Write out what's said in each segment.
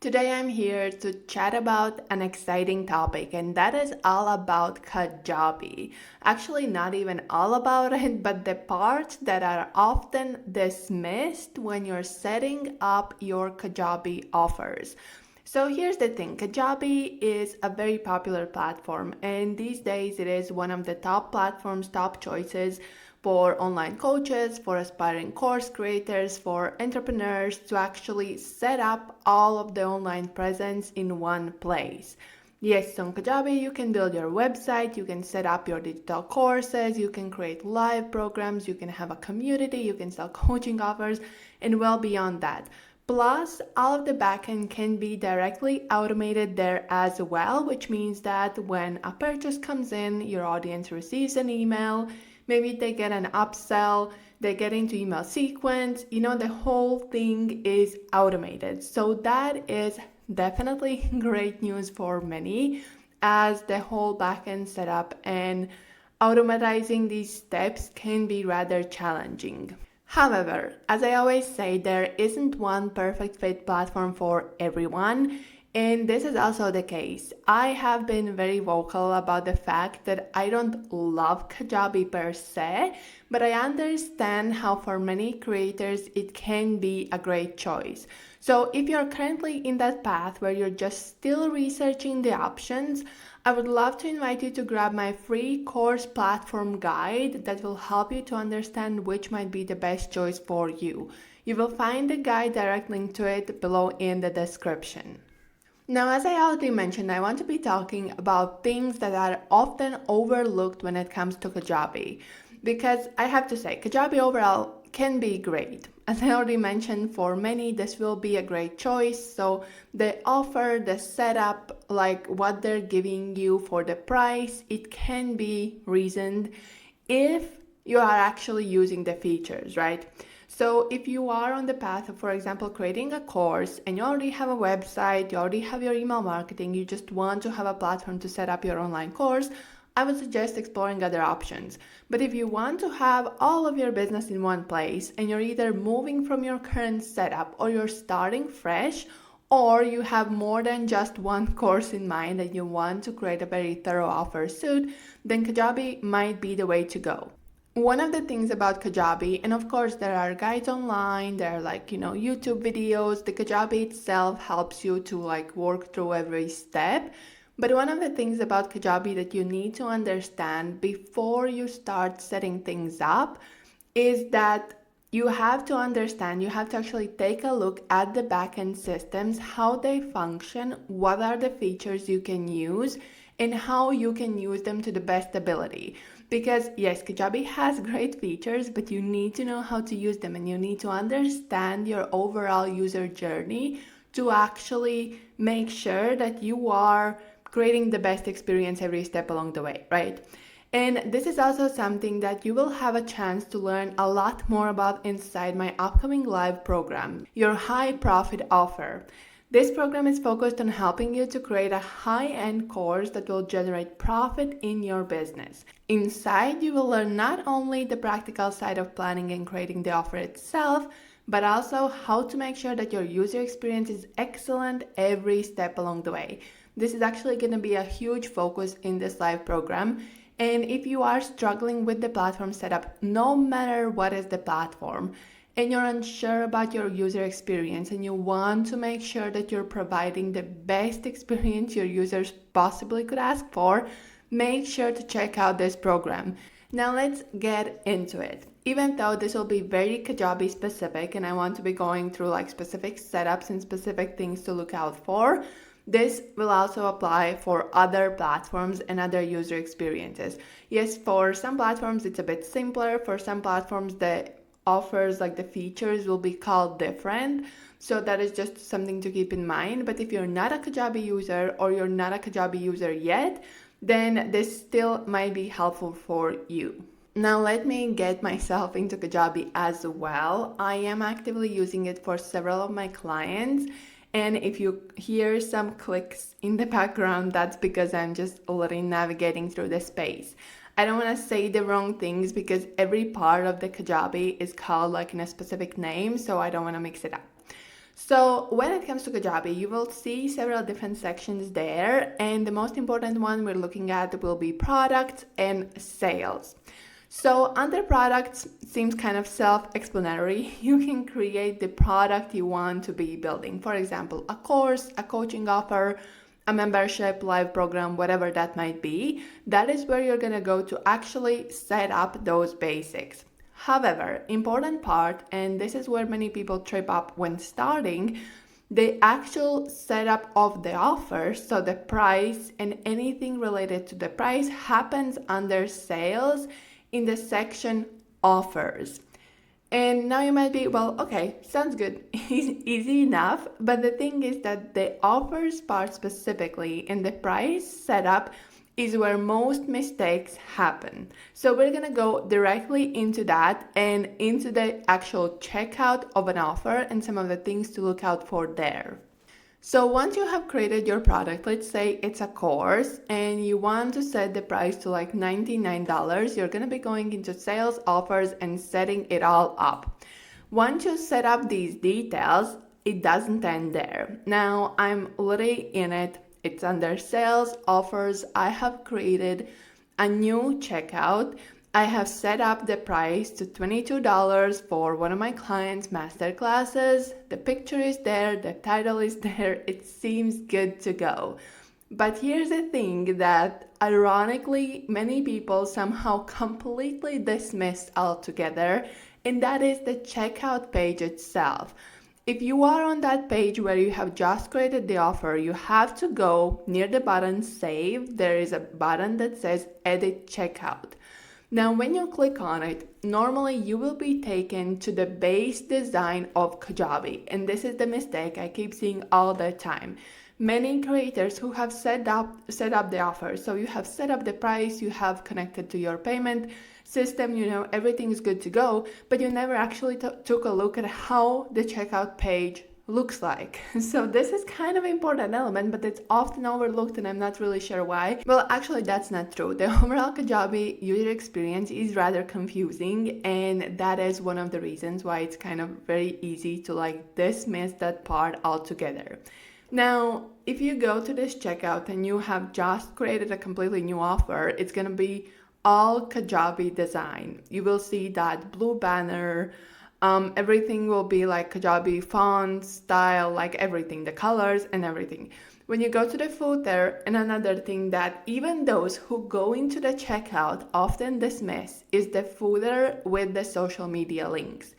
Today I'm here to chat about an exciting topic, and that is all about Kajabi. Actually, not even all about it, but the parts that are often dismissed when you're setting up your Kajabi offers. So here's the thing, Kajabi is a very popular platform, and these days it is one of the top platforms, top choices for online coaches, for aspiring course creators, for entrepreneurs to actually set up all of the online presence in one place. Yes, on Kajabi, you can build your website, you can set up your digital courses, you can create live programs, you can have a community, you can sell coaching offers, and well beyond that. Plus, all of the backend can be directly automated there as well, which means that when a purchase comes in, your audience receives an email. Maybe they get an upsell, they get into email sequence, the whole thing is automated. So that is definitely great news for many, as the whole backend setup and automatizing these steps can be rather challenging. However, as I always say, there isn't one perfect fit platform for everyone. And this is also the case. I have been very vocal about the fact that I don't love Kajabi per se, but I understand how for many creators it can be a great choice. So if you're currently in that path where you're just still researching the options, I would love to invite you to grab my free course platform guide that will help you to understand which might be the best choice for you. You will find the guide direct link to it below in the description. Now, as I already mentioned, I want to be talking about things that are often overlooked when it comes to Kajabi. Because I have to say, Kajabi overall can be great. As I already mentioned, for many, this will be a great choice. So the offer, the setup, like what they're giving you for the price, it can be reasoned if you are actually using the features, right? So if you are on the path of, for example, creating a course and you already have a website, you already have your email marketing, you just want to have a platform to set up your online course, I would suggest exploring other options. But if you want to have all of your business in one place and you're either moving from your current setup or you're starting fresh, or you have more than just one course in mind and you want to create a very thorough offer suite, then Kajabi might be the way to go. One of the things about Kajabi, and of course there are guides online, there are YouTube videos, the Kajabi itself helps you to work through every step. But one of the things about Kajabi that you need to understand before you start setting things up is that you have to understand, you have to actually take a look at the backend systems, how they function, what are the features you can use, and how you can use them to the best ability. Because yes, Kajabi has great features, but you need to know how to use them and you need to understand your overall user journey to actually make sure that you are creating the best experience every step along the way, right? And this is also something that you will have a chance to learn a lot more about inside my upcoming live program, your high profit offer. This program is focused on helping you to create a high-end course that will generate profit in your business. Inside, you will learn not only the practical side of planning and creating the offer itself, but also how to make sure that your user experience is excellent every step along the way. This is actually going to be a huge focus in this live program. And if you are struggling with the platform setup, no matter what is the platform, and you're unsure about your user experience and you want to make sure that you're providing the best experience your users possibly could ask for, make sure to check out this program. Now let's get into it. Even though this will be very Kajabi specific and I want to be going through specific setups and specific things to look out for, this will also apply for other platforms and other user experiences. Yes, for some platforms it's a bit simpler. For some platforms the offers, the features, will be called different. So that is just something to keep in mind. But if you're not a Kajabi user or you're not a Kajabi user yet, then this still might be helpful for you. Now let me get myself into Kajabi as well. I am actively using it for several of my clients. And if you hear some clicks in the background, that's because I'm just already navigating through the space. I don't want to say the wrong things because every part of the Kajabi is called in a specific name, so I don't want to mix it up. So when it comes to Kajabi, you will see several different sections there, and the most important one we're looking at will be products and sales. So under products seems kind of self-explanatory. You can create the product you want to be building. For example, a course, a coaching offer, a membership, live program, whatever that might be. That is where you're going to go to actually set up those basics. However, important part, and this is where many people trip up when starting, the actual setup of the offer, so the price and anything related to the price happens under sales in the section offers. And now you might be, well, okay, sounds good, easy enough. But the thing is that the offers part specifically and the price setup is where most mistakes happen. So we're gonna go directly into that and into the actual checkout of an offer and some of the things to look out for there. So once you have created your product, let's say it's a course and you want to set the price to like $99, you're going to be going into sales offers and setting it all up. Once you set up these details, it doesn't end there. Now I'm already in it. It's under sales offers. I have created a new checkout. I have set up the price to $22 for one of my clients' masterclasses. The picture is there, the title is there, it seems good to go. But here's the thing that ironically many people somehow completely dismiss altogether, and that is the checkout page itself. If you are on that page where you have just created the offer, you have to go near the button Save. There is a button that says Edit Checkout. Now, when you click on it, normally you will be taken to the base design of Kajabi. And this is the mistake I keep seeing all the time. Many creators who have set up the offer. So you have set up the price, you have connected to your payment system, everything is good to go, but you never actually took a look at how the checkout page looks like. So this is kind of an important element, but it's often overlooked and I'm not really sure why. Well, actually that's not true. The overall Kajabi user experience is rather confusing, and that is one of the reasons why it's kind of very easy to dismiss that part altogether. Now, if you go to this checkout and you have just created a completely new offer, it's going to be all Kajabi design. You will see that blue banner. Everything will be like Kajabi font, style, like everything, the colors and everything. When you go to the footer, and another thing that even those who go into the checkout often dismiss is the footer with the social media links.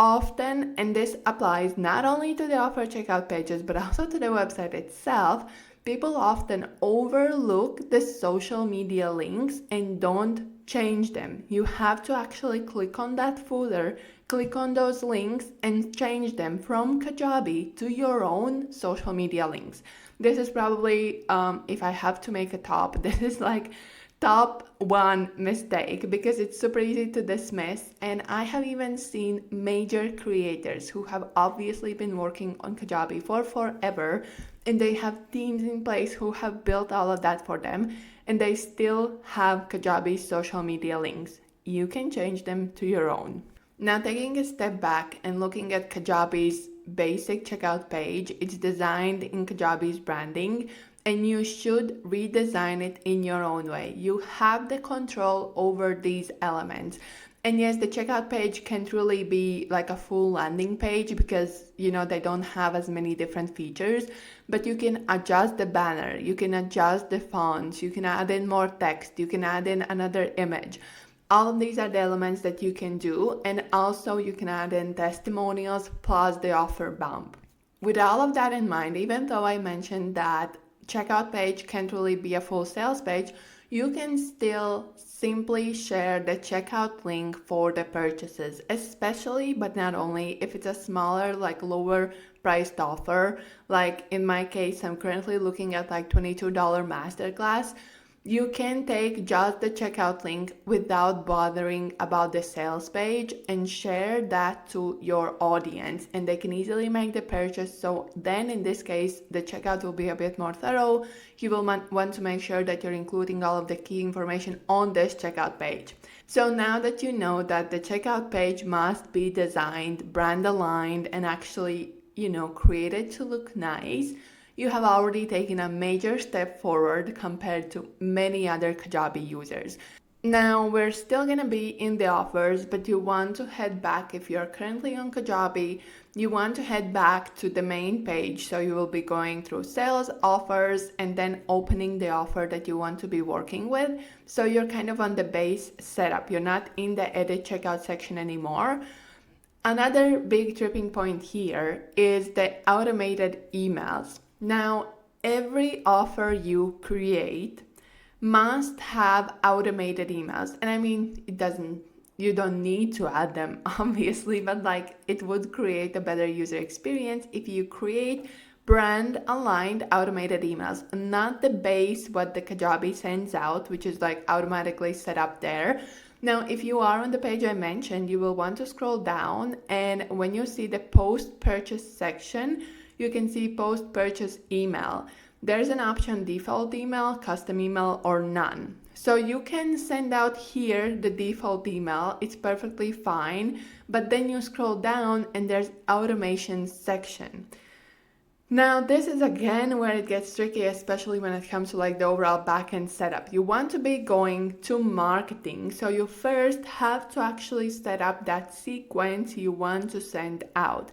Often, and this applies not only to the offer checkout pages, but also to the website itself, people often overlook the social media links and don't change them. You have to actually click on that footer, click on those links and change them from Kajabi to your own social media links. This is probably, if I have to make a top, this is like top one mistake because it's super easy to dismiss. And I have even seen major creators who have obviously been working on Kajabi for forever, and they have teams in place who have built all of that for them, and they still have Kajabi social media links. You can change them to your own. Now, taking a step back and looking at Kajabi's basic checkout page, it's designed in Kajabi's branding, and you should redesign it in your own way. You have the control over these elements. And yes, the checkout page can't really be like a full landing page because, they don't have as many different features, but you can adjust the banner, you can adjust the fonts, you can add in more text, you can add in another image. All of these are the elements that you can do, and also you can add in testimonials plus the offer bump. With all of that in mind, even though I mentioned that checkout page can't really be a full sales page, you can still simply share the checkout link for the purchases, especially but not only if it's a smaller, lower priced offer. Like in my case, I'm currently looking at $22 masterclass. You can take just the checkout link without bothering about the sales page and share that to your audience, and they can easily make the purchase. So then in this case, the checkout will be a bit more thorough. You will want to make sure that you're including all of the key information on this checkout page. So now that you know that the checkout page must be designed, brand aligned, and actually created to look nice, you have already taken a major step forward compared to many other Kajabi users. Now, we're still going to be in the offers, but you want to head back. If you're currently on Kajabi, you want to head back to the main page. So you will be going through sales, offers, and then opening the offer that you want to be working with. So you're kind of on the base setup. You're not in the edit checkout section anymore. Another big tripping point here is the automated emails. Now, every offer you create must have automated emails. And I mean, you don't need to add them, obviously, but it would create a better user experience if you create brand aligned automated emails, not the base what the Kajabi sends out, which is automatically set up there. Now, if you are on the page I mentioned, you will want to scroll down, and when you see the post-purchase section, you can see post-purchase email. There's an option default email, custom email, or none. So you can send out here the default email, it's perfectly fine, but then you scroll down and there's automation section. Now, this is again where it gets tricky, especially when it comes to the overall backend setup. You want to be going to marketing, so you first have to actually set up that sequence you want to send out.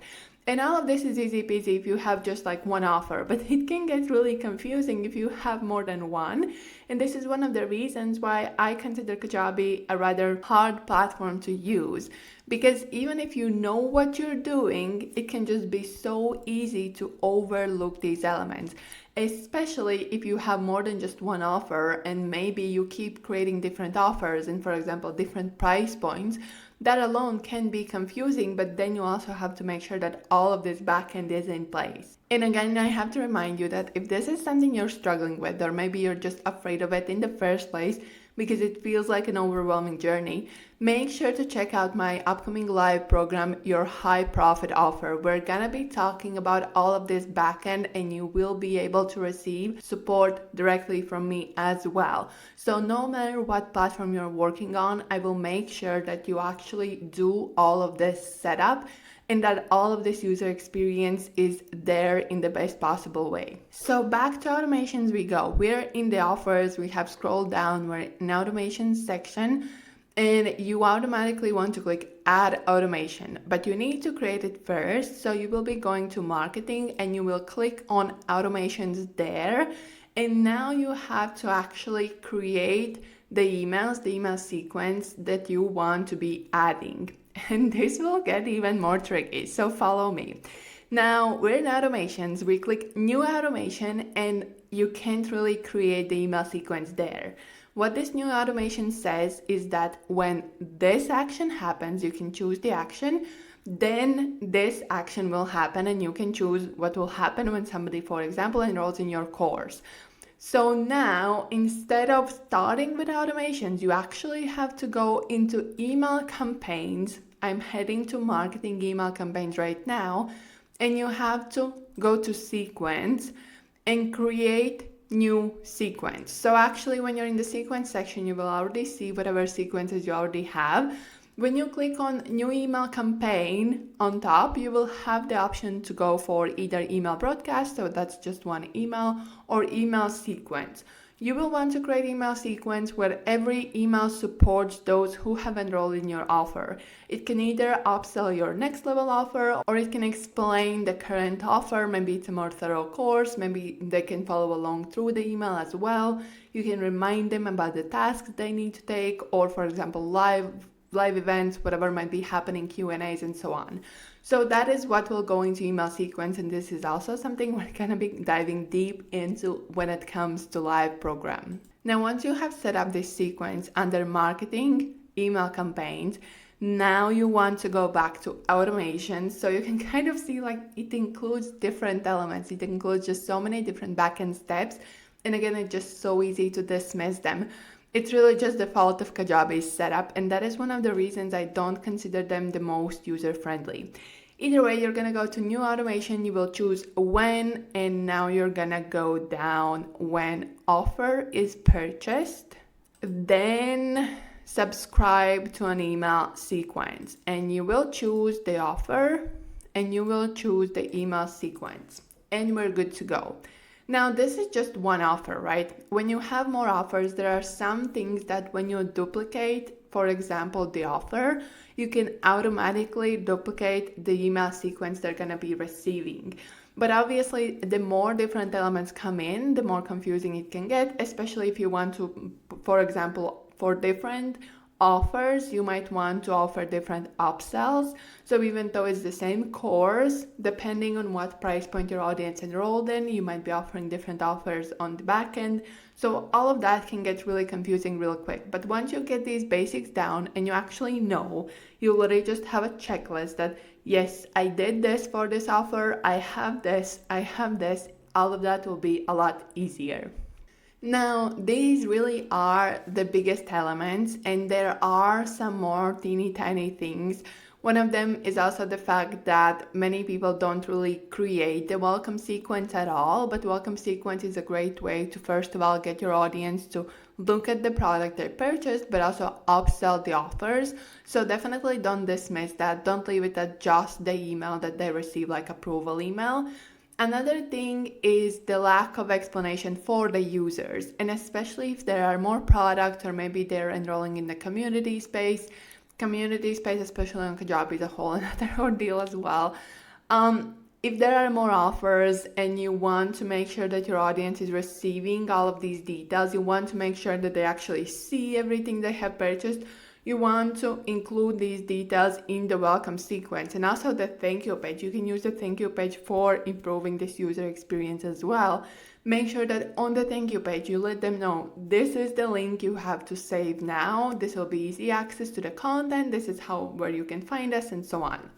And all of this is easy peasy if you have just one offer, but it can get really confusing if you have more than one. And this is one of the reasons why I consider Kajabi a rather hard platform to use, because even if you know what you're doing, it can just be so easy to overlook these elements, especially if you have more than just one offer and maybe you keep creating different offers and, for example, different price points. That alone can be confusing, but then you also have to make sure that all of this backend is in place. And again, I have to remind you that if this is something you're struggling with, or maybe you're just afraid of it in the first place because it feels like an overwhelming journey, make sure to check out my upcoming live program, Your High Profit Offer. We're gonna be talking about all of this backend, and you will be able to receive support directly from me as well. So no matter what platform you're working on, I will make sure that you actually do all of this setup and that all of this user experience is there in the best possible way. So back to automations we go. We're in the offers, we have scrolled down, we're in automation section, and you automatically want to click add automation, but you need to create it first. So you will be going to marketing and you will click on automations there. And now you have to actually create the email sequence that you want to be adding. And this will get even more tricky, so follow me. Now, we're in automations, we click new automation, and you can't really create the email sequence there. What this new automation says is that when this action happens, you can choose the action, then this action will happen, and you can choose what will happen when somebody, for example, enrolls in your course. So now, instead of starting with automations, you actually have to go into email campaigns. I'm heading to marketing email campaigns right now, and you have to go to sequence and create new sequence. So actually, when you're in the sequence section, you will already see whatever sequences you already have. When you click on new email campaign on top, you will have the option to go for either email broadcast, so that's just one email, or email sequence. You will want to create email sequence where every email supports those who have enrolled in your offer. It can either upsell your next level offer, or it can explain the current offer. Maybe it's a more thorough course. Maybe they can follow along through the email as well. You can remind them about the tasks they need to take, or for example, live events, whatever might be happening, Q&As, and so on. So that is what will go into email sequence, and this is also something we're going to be diving deep into when it comes to live program. Now, once you have set up this sequence under marketing, email campaigns, now you want to go back to automation, so you can kind of see it includes different elements. It includes just so many different backend steps, and again, it's just so easy to dismiss them. It's really just the fault of Kajabi's setup, and that is one of the reasons I don't consider them the most user-friendly. Either way, you're gonna go to new automation, you will choose when, and now you're gonna go down when offer is purchased, then subscribe to an email sequence, and you will choose the offer, and you will choose the email sequence, and we're good to go. Now, this is just one offer, right? When you have more offers, there are some things that when you duplicate, for example, the offer, you can automatically duplicate the email sequence they're going to be receiving. But obviously, the more different elements come in, the more confusing it can get, especially if you want to, for example, for different offers, you might want to offer different upsells. So even though it's the same course, depending on what price point your audience enrolled in, you might be offering different offers on the back end. So all of that can get really confusing real quick. But once you get these basics down and you actually know, you literally just have a checklist that, yes, I did this for this offer, I have this, all of that will be a lot easier. Now, these really are the biggest elements, and there are some more teeny tiny things. One of them is also the fact that many people don't really create the welcome sequence at all, but welcome sequence is a great way to, first of all, get your audience to look at the product they purchased, but also upsell the offers. So definitely don't dismiss that. Don't leave it at just the email that they receive, like approval email. Another thing is the lack of explanation for the users, and especially if there are more products or maybe they're enrolling in the community space. Community space, especially on Kajabi, is a whole another ordeal as well. If there are more offers and you want to make sure that your audience is receiving all of these details, you want to make sure that they actually see everything they have purchased, you want to include these details in the welcome sequence, and also the thank you page. You can use the thank you page for improving this user experience as well. Make sure that on the thank you page, you let them know this is the link you have to save now. This will be easy access to the content. This is where you can find us, and so on.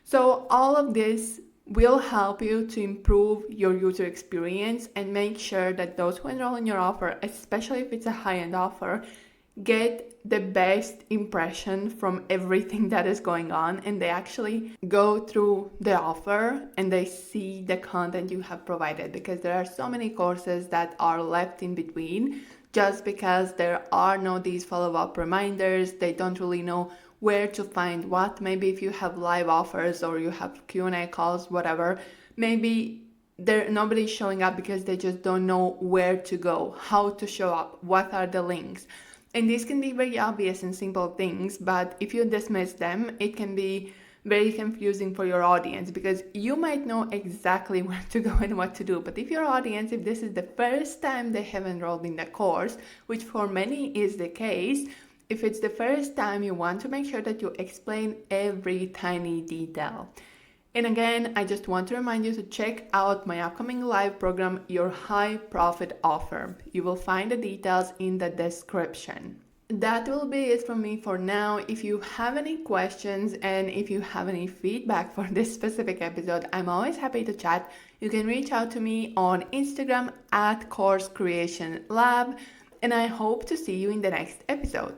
So all of this will help you to improve your user experience and make sure that those who enroll in your offer, especially if it's a high-end offer, get the best impression from everything that is going on, and they actually go through the offer and they see the content you have provided, because there are so many courses that are left in between just because there are no these follow-up reminders. They don't really know where to find what. Maybe if you have live offers or you have Q&A calls, whatever, maybe nobody's showing up because they just don't know where to go, how to show up, what are the links. And these can be very obvious and simple things, but if you dismiss them, it can be very confusing for your audience, because you might know exactly where to go and what to do. But if your audience, if this is the first time they have enrolled in the course, which for many is the case, if it's the first time, you want to make sure that you explain every tiny detail. And again, I just want to remind you to check out my upcoming live program, Your High Profit Offer. You will find the details in the description. That will be it from me for now. If you have any questions and if you have any feedback for this specific episode, I'm always happy to chat. You can reach out to me on Instagram at Course Creation Lab, and I hope to see you in the next episode.